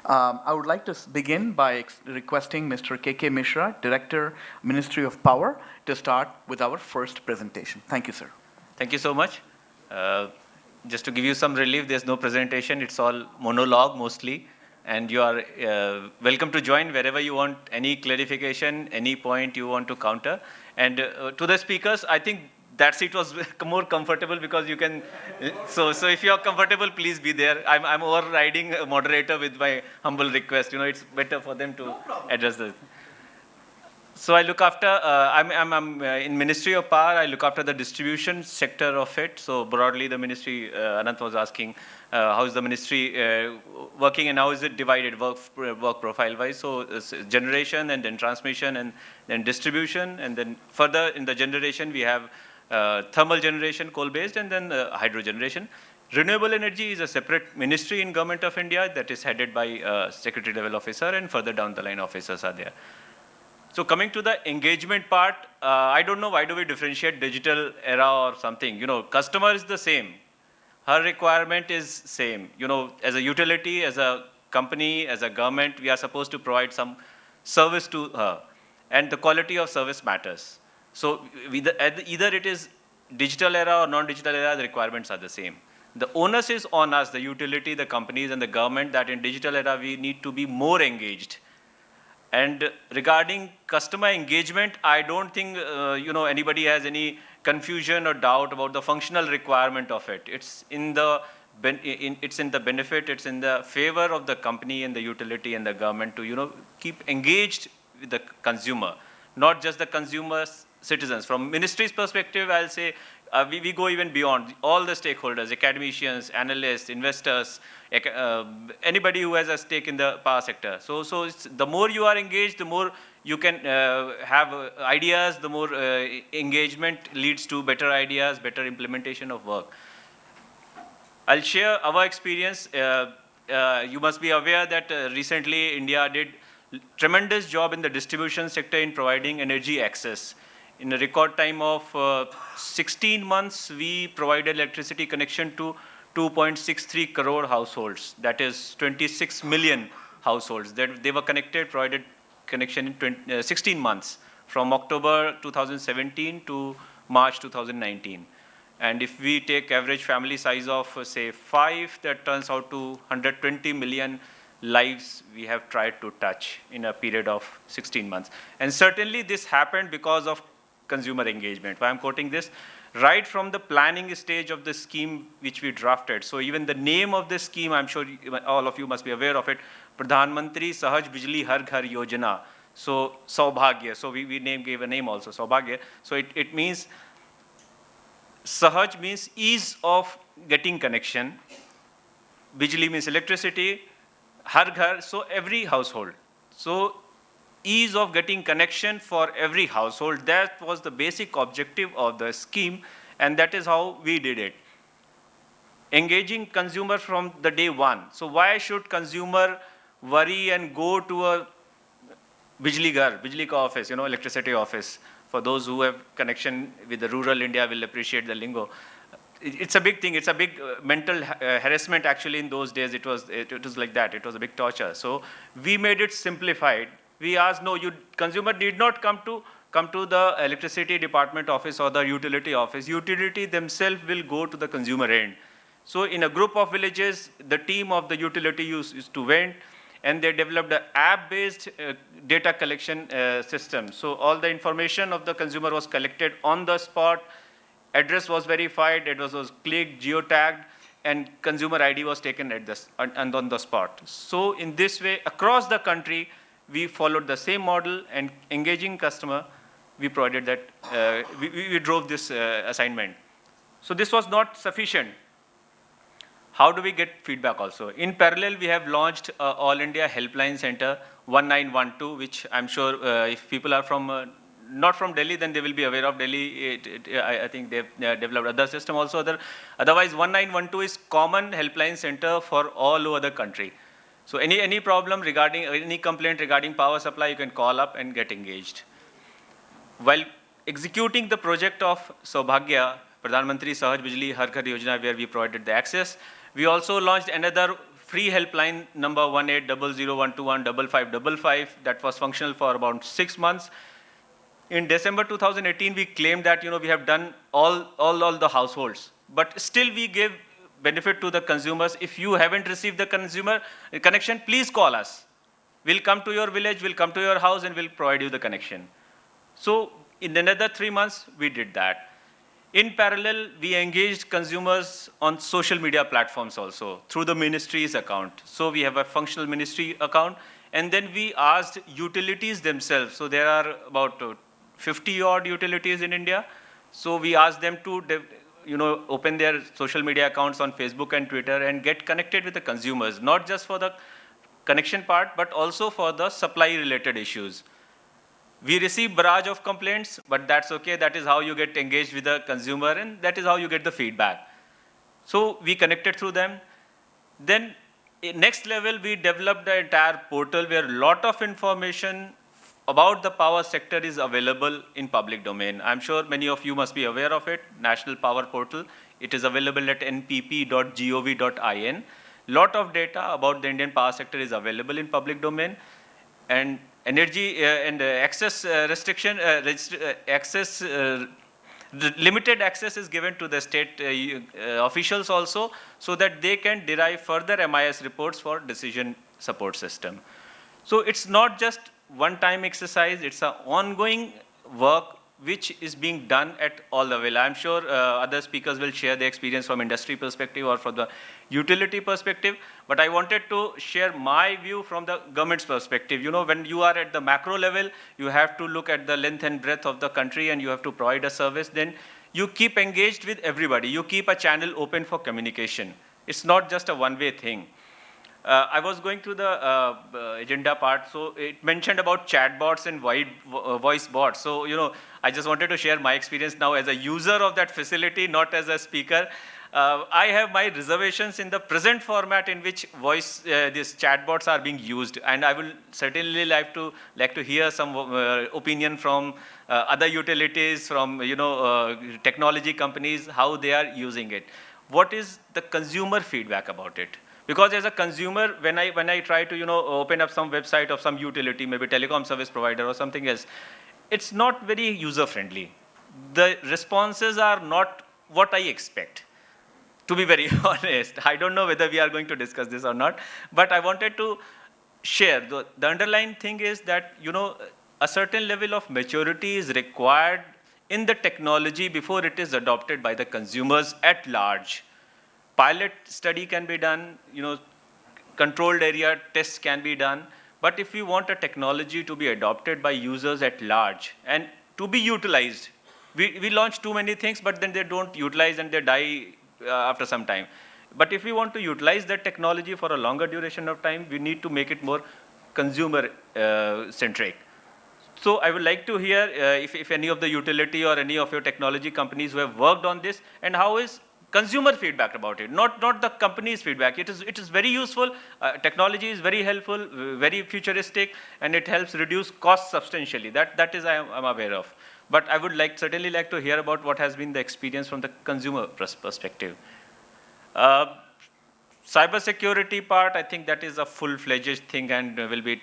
I would like to begin by requesting Mr. K.K. Mishra, Director, Ministry of Power, to start with our first presentation. Thank you, sir. Thank you so much. Just to give you some relief, there's no presentation. It's all monologue mostly. And you are welcome to join wherever you want any clarification, any point you want to counter. And to the speakers, I think that seat was more comfortable because you can, so if you're comfortable, please be there. I'm overriding a moderator with my humble request. It's better for them to address this. So I look after, I'm in Ministry of Power, I look after the distribution sector of it. So broadly the ministry, Anant was asking, how is the ministry working and how is it divided work profile wise? So it's generation and then transmission and then distribution, and then further in the generation we have thermal generation, coal-based, and then hydro generation. Renewable energy is a separate ministry in Government of India that is headed by a secretary level officer, and further down the line officers are there. So coming to the engagement part, I don't know why do we differentiate digital era or something. Customer is the same. Her requirement is same. As a utility, as a company, as a government, we are supposed to provide some service to her. And the quality of service matters. So either it is digital era or non-digital era, the requirements are the same. The onus is on us, the utility, the companies, and the government, that in digital era we need to be more engaged. And regarding customer engagement, I don't think anybody has any confusion or doubt about the functional requirement of it. It's in the benefit, it's in the favor of the company and the utility and the government to keep engaged with the consumer, not just the consumers, citizens. From ministry's perspective, I'll say we go even beyond all the stakeholders, academicians, analysts, investors, anybody who has a stake in the power sector. So the more you are engaged, the more you can have ideas, the more engagement leads to better ideas, better implementation of work. I'll share our experience. You must be aware that recently India did tremendous job in the distribution sector in providing energy access. In a record time of 16 months, we provided electricity connection to 2.63 crore households. That is 26 million households. That they were connected, provided connection in 16 months, from October 2017 to March 2019. And if we take average family size of, say, 5, that turns out to 120 million lives we have tried to touch in a period of 16 months. And certainly this happened because of consumer engagement. Why I'm quoting this? Right from the planning stage of the scheme which we drafted. So even the name of this scheme, I'm sure all of you must be aware of it, Pradhan Mantri Sahaj Bijli Har Ghar Yojana. So Saubhagya. So we gave a name also, Saubhagya. So it means, Sahaj means ease of getting connection. Bijli means electricity. Har Ghar, so every household. So ease of getting connection for every household. That was the basic objective of the scheme, and that is how we did it. Engaging consumer from the day one. So why should consumer worry and go to a Bijli ka office, electricity office? For those who have connection with the rural India will appreciate the lingo. It's a big thing. It's a big mental harassment actually in those days. It was like that. It was a big torture. So we made it simplified. We asked, no, consumer did not come to the electricity department office or the utility office. Utility themselves will go to the consumer end. So in a group of villages, the team of the utility used to went, and they developed an app-based data collection system. So all the information of the consumer was collected on the spot, address was verified, address was clicked, geotagged, and consumer ID was taken on the spot. So in this way, across the country, we followed the same model, and engaging customer, we provided that, we drove this assignment. So this was not sufficient. How do we get feedback also? In parallel, we have launched All India Helpline Center 1912, which I'm sure if people are from not from Delhi, then they will be aware of Delhi. I think they've developed other system also. Otherwise, 1912 is common helpline center for all over the country. So any problem regarding, any complaint regarding power supply, you can call up and get engaged. While executing the project of Saubhagya, Pradhan Mantri Sahaj Bijli Har Ghar Yojana, where we provided the access, we also launched another free helpline number 1800121555 that was functional for about 6 months. In December 2018, we claimed that we have done all the households, but still we give benefit to the consumers. If you haven't received the consumer connection, please call us. We'll come to your village, we'll come to your house, and we'll provide you the connection. So in another 3 months, we did that. In parallel, we engaged consumers on social media platforms also through the ministry's account. So we have a functional ministry account, and then we asked utilities themselves. So there are about 50 odd utilities in India. So we asked them to open their social media accounts on Facebook and Twitter and get connected with the consumers, not just for the connection part, but also for the supply related issues. We receive barrage of complaints, but that's okay. That is how you get engaged with the consumer, and that is how you get the feedback. So we connected through them. Then next level, we developed the entire portal where a lot of information about the power sector is available in public domain. I'm sure many of you must be aware of it, National Power Portal. It is available at npp.gov.in. Lot of data about the Indian power sector is available in public domain. And energy and access limited access is given to the state officials also, so that they can derive further MIS reports for decision support system. So it's not just one-time exercise, it's an ongoing work which is being done at all level. I'm sure other speakers will share their experience from industry perspective or from the utility perspective, but I wanted to share my view from the government's perspective. When you are at the macro level, you have to look at the length and breadth of the country and you have to provide a service. Then you keep engaged with everybody. You keep a channel open for communication. It's not just a one-way thing. I was going through the agenda part, so it mentioned about chatbots and voice bots. So, I just wanted to share my experience now as a user of that facility, not as a speaker. I have my reservations in the present format in which these chatbots are being used, and I will certainly like to hear some opinion from other utilities, from technology companies, how they are using it. What is the consumer feedback about it? Because as a consumer, when I try to open up some website of some utility, maybe telecom service provider or something else, it's not very user friendly. The responses are not what I expect. To be very honest, I don't know whether we are going to discuss this or not, but I wanted to share the underlying thing is that a certain level of maturity is required in the technology before it is adopted by the consumers at large. Pilot study can be done, controlled area tests can be done, but if we want a technology to be adopted by users at large and to be utilized, we launch too many things, but then they don't utilize and they die after some time. But if we want to utilize that technology for a longer duration of time, we need to make it more consumer centric. So I would like to hear if any of the utility or any of your technology companies who have worked on this, and how is consumer feedback about it, not the company's feedback. It is very useful. Technology is very helpful, very futuristic, and it helps reduce costs substantially. That is I'm aware of. But I would certainly like to hear about what has been the experience from the consumer perspective. Cybersecurity part, I think that is a full-fledged thing, and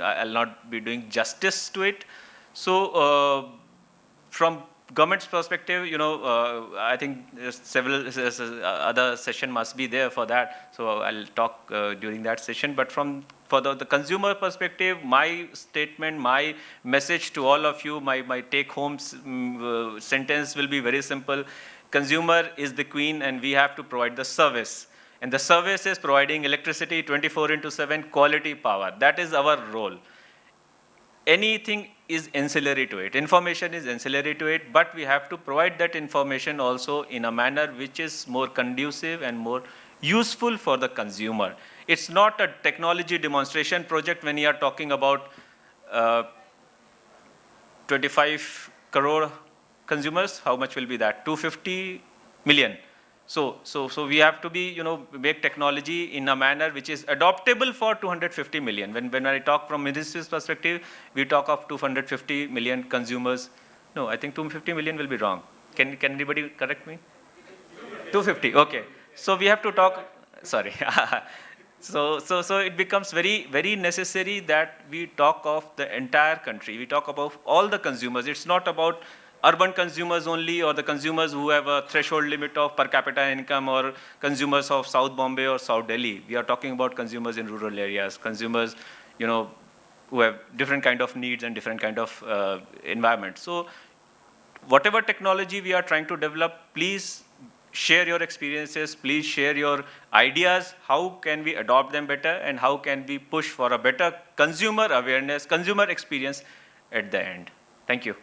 I'll not be doing justice to it. So from government's perspective, I think several other session must be there for that. So I'll talk during that session. But for the consumer perspective, my statement, my message to all of you, my take-home sentence will be very simple. Consumer is the queen, and we have to provide the service. And the service is providing electricity 24/7, quality power. That is our role. Anything is ancillary to it. Information is ancillary to it, but we have to provide that information also in a manner which is more conducive and more useful for the consumer. It's not a technology demonstration project when you are talking about 25 crore consumers. How much will be that? 250 million. So we have to be, make technology in a manner which is adoptable for 250 million. When I talk from ministry's perspective, we talk of 250 million consumers. No, I think 250 million will be wrong. Can anybody correct me? 250, okay. So we have to talk, sorry. So it becomes very, very necessary that we talk of the entire country. We talk about all the consumers. It's not about urban consumers only, or the consumers who have a threshold limit of per capita income, or consumers of South Bombay or South Delhi. We are talking about consumers in rural areas, consumers, who have different kind of needs and different kind of environment. So whatever technology we are trying to develop, please share your experiences, please share your ideas, how can we adopt them better, and how can we push for a better consumer awareness, consumer experience at the end. Thank you.